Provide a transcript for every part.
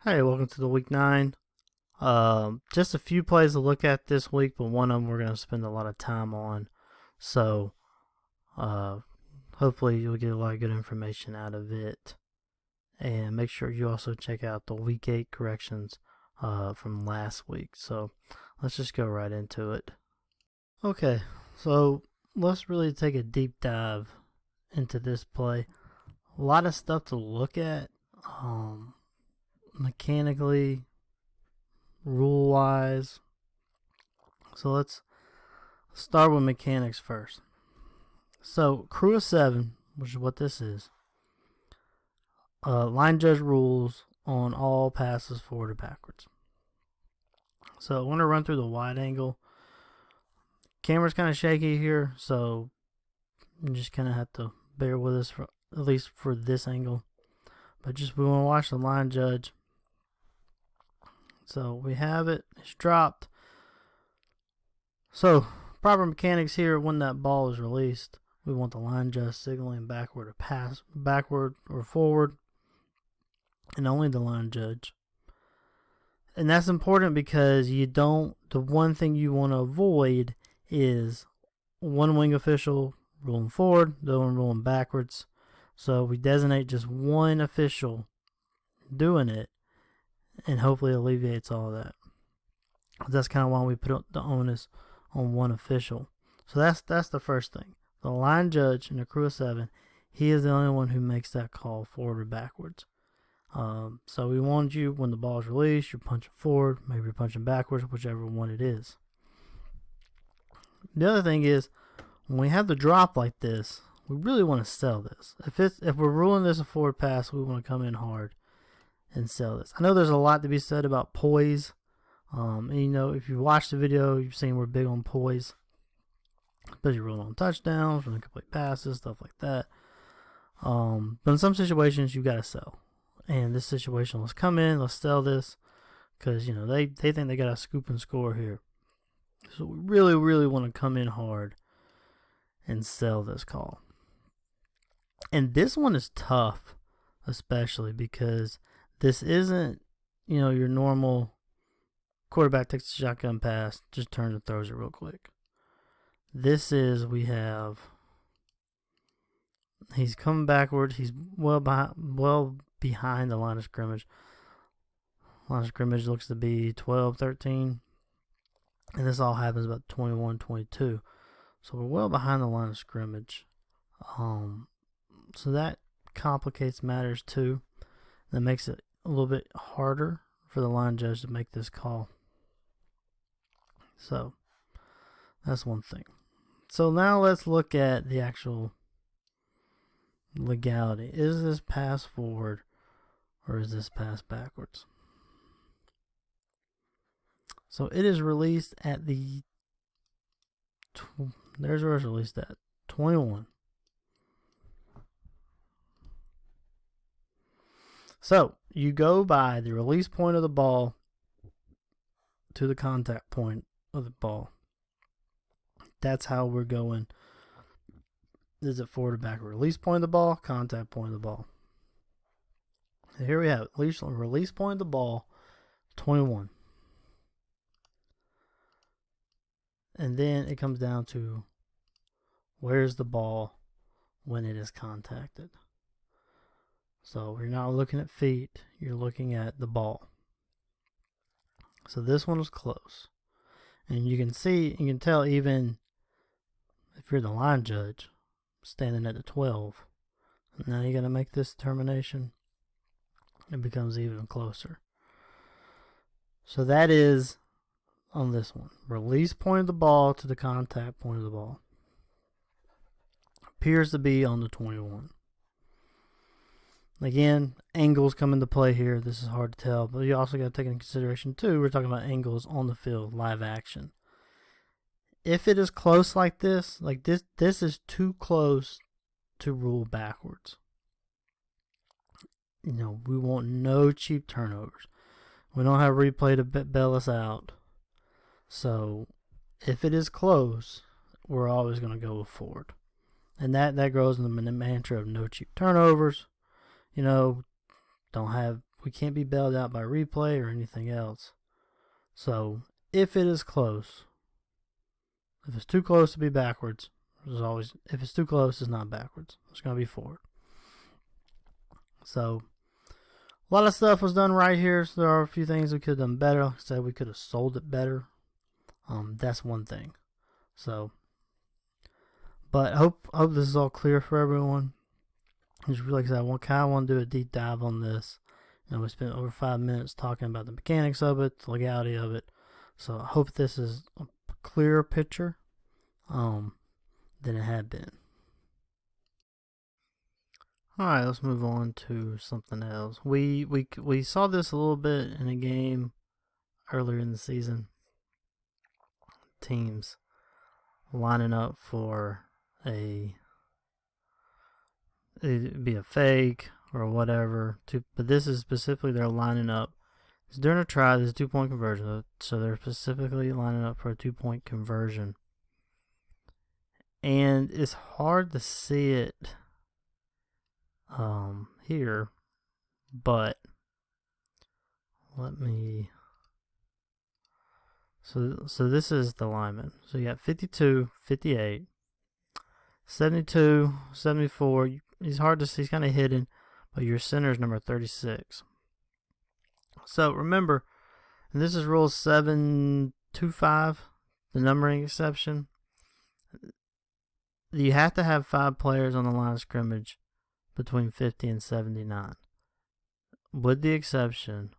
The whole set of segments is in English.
Hey, welcome to the week 9. Just a few plays to look at this week, but one of them we're going to spend a lot of time on. So, hopefully you'll get a lot of good information out of it. And make sure you also check out the week 8 corrections from last week. So, let's just go right into it. Okay, so let's really take a deep dive into this play. A lot of stuff to look at. Mechanically, rule wise. So let's start with mechanics first. So crew of 7, which is what this is, line judge rules on all passes forward or backwards. So I want to run through the wide angle. Camera's kind of shaky here, so you just kind of have to bear with us for at least for this angle. But we want to watch the line judge. So we have it. It's dropped. So proper mechanics here: when that ball is released, we want the line judge signaling backward or forward, and only the line judge. And that's important because the one thing you want to avoid is one wing official ruling forward, the other one ruling backwards. So we designate just one official doing it, and hopefully alleviates all of that. That's kind of why we put the onus on one official. So that's the first thing. The line judge in a crew of 7, he is the only one who makes that call forward or backwards. So we want you, when the ball is released, you're punching forward, maybe you're punching backwards, whichever one it is. The other thing is, when we have the drop like this, we really want to sell this. If we're ruling this a forward pass, we want to come in hard and sell this. I know there's a lot to be said about poise. And if you watch the video, you've seen we're big on poise, especially ruling on touchdowns, running complete passes, stuff like that. But in some situations, you got to sell. And this situation, let's come in, let's sell this, because they think they got a scoop and score here. So we really, really want to come in hard and sell this call. And this one is tough, especially because this isn't, your normal quarterback takes a shotgun pass, just turns and throws it real quick. This is, he's coming backwards. He's well behind the line of scrimmage. Line of scrimmage looks to be 12, 13. And this all happens about 21, 22. So we're well behind the line of scrimmage. So that complicates matters too. That makes it a little bit harder for the line judge to make this call. So that's one thing. So now let's look at the actual legality. Is this pass forward or is this pass backwards? So it is released at there's where it's released at, 21. So you go by the release point of the ball to the contact point of the ball. That's how we're going. Is it forward or backward? Release point of the ball, contact point of the ball. So here we have it. Release point of the ball, 21. And then it comes down to where's the ball when it is contacted. So you're not looking at feet, you're looking at the ball. So this one was close. And you can tell even if you're the line judge standing at the 12, now you're going to make this determination, it becomes even closer. So that is on this one. Release point of the ball to the contact point of the ball. Appears to be on the 21. Again, angles come into play here. This is hard to tell, but you also got to take into consideration too, we're talking about angles on the field, live action. If it is close like this is too close to rule backwards. We want no cheap turnovers. We don't have replay to bail us out. So if it is close, we're always going to go forward. And that grows in the mantra of no cheap turnovers. Don't have We can't be bailed out by replay or anything else. So if it is close, if it's too close to be backwards, there's always, if it's too close, it's not backwards. It's going to be forward. So a lot of stuff was done right here. So there are a few things we could have done better. Like I said, we could have sold it better. That's one thing. So, but hope this is all clear for everyone. Just like I said, I kind of want to do a deep dive on this. We spent over 5 minutes talking about the mechanics of it, the legality of it. So I hope this is a clearer picture than it had been. Alright, let's move on to something else. We saw this a little bit in a game earlier in the season. Teams lining up for it'd be a fake or whatever. But this is specifically they're lining up. It's during a try. There's a 2-point conversion, so they're specifically lining up for a 2-point conversion. And it's hard to see it here, but let me. So this is the lineman. So you got 52, 58, 72, 74. He's hard to see. He's kind of hidden, but your center is number 36. So remember, and this is rule 725, the numbering exception. You have to have 5 players on the line of scrimmage between 50 and 79, with the exception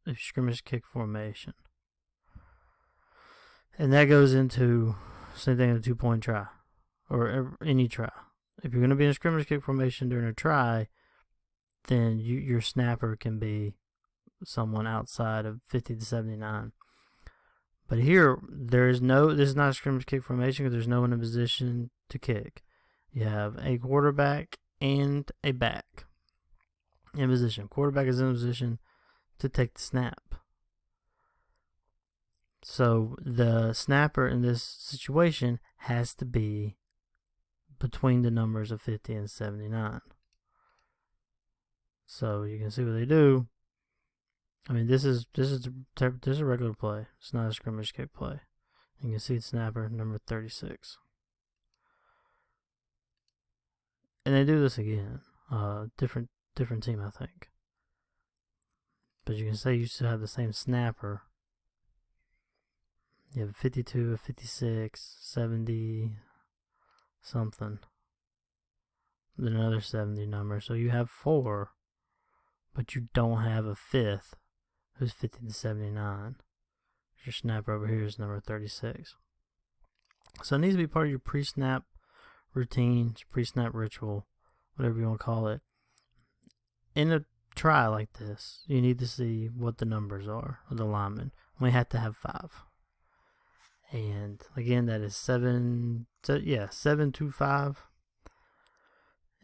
of scrimmage kick formation. And that goes into same thing in a 2-point try or any try. If you're going to be in a scrimmage kick formation during a try, then your snapper can be someone outside of 50 to 79. But here, this is not a scrimmage kick formation because there's no one in a position to kick. You have a quarterback and a back in position. Quarterback is in position to take the snap. So the snapper in this situation has to be between the numbers of 50 and 79. So you can see what they do. I mean, this is a regular play. It's not a scrimmage kick play. You can see the snapper number 36. And they do this again. Different team, I think. But you can say you still have the same snapper. You have 52, 56, 70, something. Then another 70 number. So you have 4, but you don't have a 5th who's 50 to 79. Your snapper over here is number 36. So it needs to be part of your pre-snap routine, pre-snap ritual, whatever you want to call it. In a try like this, you need to see what the numbers are of the linemen. We have to have 5. And again, that is 725.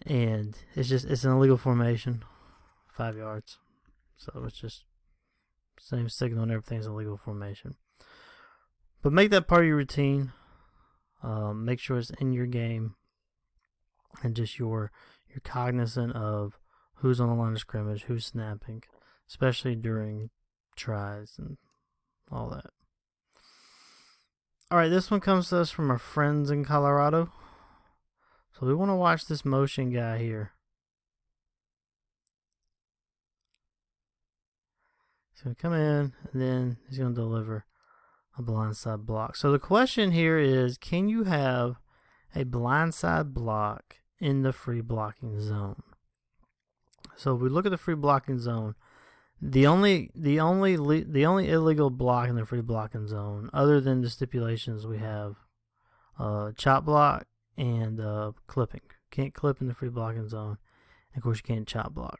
And it's an illegal formation, 5 yards. So it's just same signal and everything's a legal formation. But make that part of your routine. Make sure it's in your game, and just you're cognizant of who's on the line of scrimmage, who's snapping, especially during tries and all that. Alright, this one comes to us from our friends in Colorado. So we want to watch this motion guy here. He's going to come in, and then he's going to deliver a blindside block. So the question here is, can you have a blindside block in the free blocking zone? So if we look at the free blocking zone, the only illegal block in the free blocking zone, other than the stipulations we have, chop block and clipping. Can't clip in the free blocking zone. And of course, you can't chop block.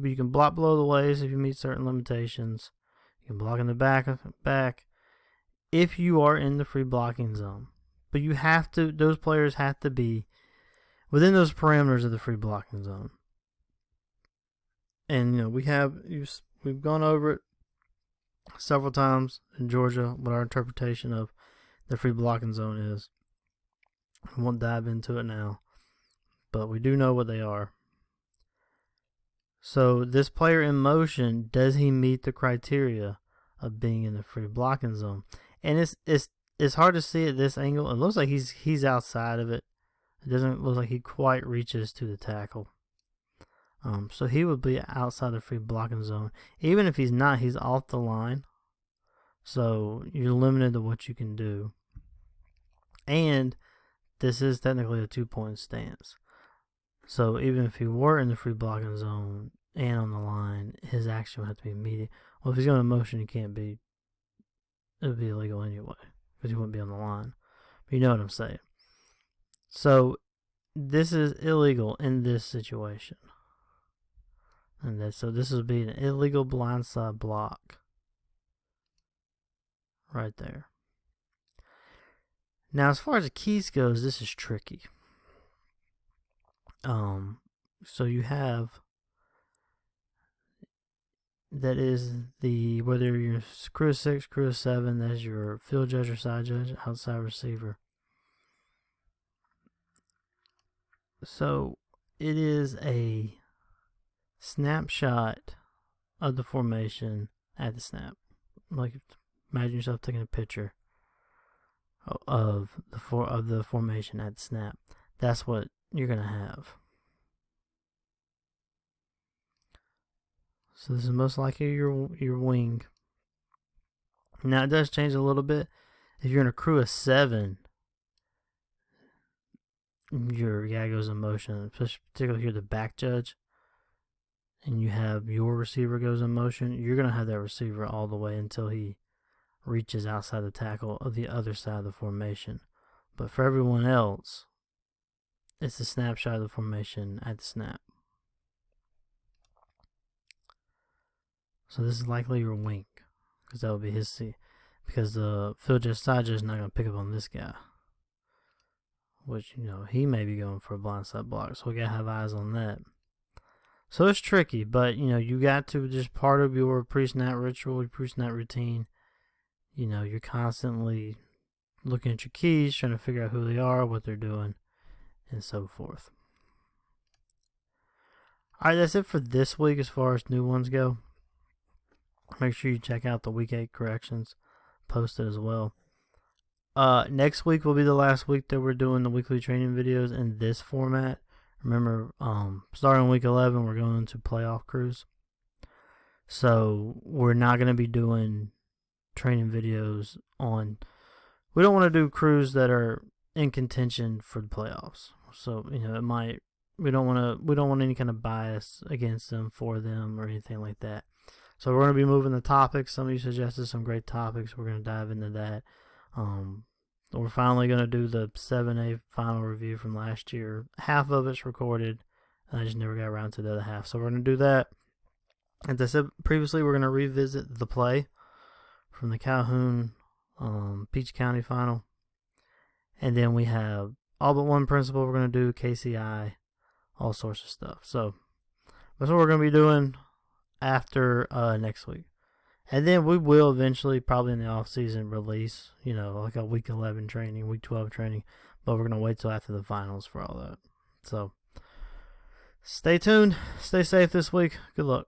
You can block below the waist if you meet certain limitations. You can block in the back if you are in the free blocking zone. But you have to; those players have to be within those parameters of the free blocking zone. And we've gone over it several times in Georgia, what our interpretation of the free blocking zone is. I won't dive into it now, but we do know what they are. So this player in motion, does he meet the criteria of being in the free blocking zone? And it's hard to see at this angle. It looks like he's outside of it. It doesn't look like he quite reaches to the tackle. So he would be outside the free blocking zone. Even if he's not, he's off the line. So you're limited to what you can do. And this is technically a 2-point stance. So even if he were in the free blocking zone and on the line, his action would have to be immediate. Well, if he's going in motion, he can't be. It would be illegal anyway because he wouldn't be on the line. But you know what I'm saying. So this is illegal in this situation. And so this would be an illegal blindside block. Right there. Now, as far as the keys goes, this is tricky. So you have that is the whether you're crew of 6, crew of 7, that's your field judge or side judge, outside receiver. So it is a snapshot of the formation at the snap. Like imagine yourself taking a picture of the formation at the snap. That's what you're gonna have. So this is most likely your wing. Now it does change a little bit. If you're in a crew of 7, your guy goes in motion, particularly if you're the back judge, and you have your receiver goes in motion, you're gonna have that receiver all the way until he reaches outside the tackle of the other side of the formation. But for everyone else, it's a snapshot of the formation at the snap. So this is likely your wing, because that would be his C. Because the field judge side judge is not going to pick up on this guy, which he may be going for a blindside block. So we got to have eyes on that. So it's tricky, but you got to just part of your pre-snap ritual, your pre-snap routine. You're constantly looking at your keys, trying to figure out who they are, what they're doing, and so forth. Alright, that's it for this week as far as new ones go. Make sure you check out the week 8 corrections posted as well. Next week will be the last week that we're doing the weekly training videos in this format. Remember, starting week 11, we're going into playoff crews. So we're not going to be doing training videos on. We don't want to do crews that are in contention for the playoffs. So it might. We don't want any kind of bias against them, for them, or anything like that. So we're going to be moving the topics. Some of you suggested some great topics. We're going to dive into that. We're finally going to do the 7A final review from last year. Half of it's recorded, and I just never got around to the other half. So we're going to do that. As I said previously, we're going to revisit the play from the Calhoun Peach County final. And then we have all but one principal we're going to do, KCI, all sorts of stuff. So that's what we're going to be doing after next week. And then we will eventually, probably in the off season, release, like a week 11 training, week 12 training. But we're going to wait till after the finals for all that. So stay tuned. Stay safe this week. Good luck.